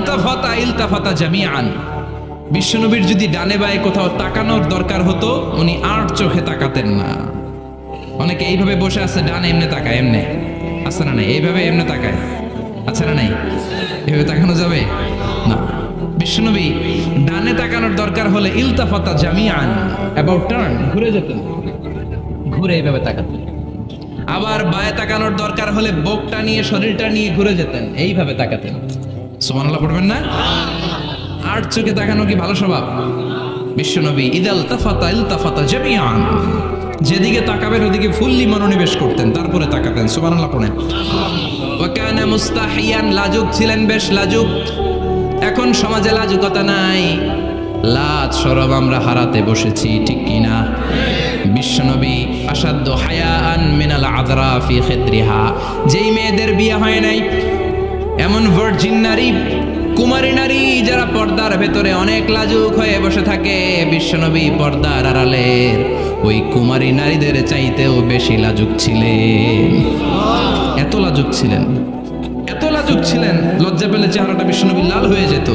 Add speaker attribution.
Speaker 1: ইলতাফাতা ইলতাফাতা জামিআন। বিশ্বনবীর যদি ডানে বায়ে কোথাও তাকানোর দরকার হতো উনি আর চোখে তাকাতেন না। অনেকে এইভাবে বসে আছে, ডানে এমনি তাকায়, এমনি আছে না নাই? এইভাবে এমনি তাকায়, আছে না নাই? এইভাবে তাকানো যাবে না। বিশ্বনবী ডানে তাকানোর দরকার হলে ইলতাফাতা জামিআন, অ্যাবাউট টার্ন, ঘুরে যেতেন, ঘুরে এইভাবে তাকাতেন। আবার বায়ে তাকানোর দরকার হলে বুকটা নিয়ে, শরীরটা নিয়ে ঘুরে যেতেন, এইভাবে তাকাতেন। সুবহানাল্লাহ পড়বেন না? আর চোখে তাকানো কি ভালো স্বভাব? বিশ্বনবী ইদাল তাফাতা ইলতাফাতা জামিআন, যেদিকে তাকাবেন ওদিকে ফুললি মনোনিবেশ করতেন, তারপরে তাকাতেন। সুবহানাল্লাহ পড়েন। ওয়া কানা মুস্তাহিয়ান, লাজুক ছিলেন, বেশ লাজুক। এখন সমাজে লাজুকতা নাই, লাজ শরম আমরা হারাতে বসেছি, ঠিক কিনা? বিশ্বনবী আসাদ্দু হায়াআন মিনাল আযরা ফি খিদ্রিহা, যেই মেয়েদের বিয়ে হয় নাই, এমন ভার্জিন নারী, কুমারী নারী যারা পর্দার ভেতরে অনেক লাজুক হয়ে বসে থাকে, বিশ্বনবী পর্দার আড়ালের ওই কুমারী নারীদের চাইতেও বেশি লাজুক ছিলেন। এত লাজুক ছিলেন, এত লাজুক ছিলেন, লজ্জা পেলে চেহারাটা বিশ্বনবী লাল হয়ে যেত।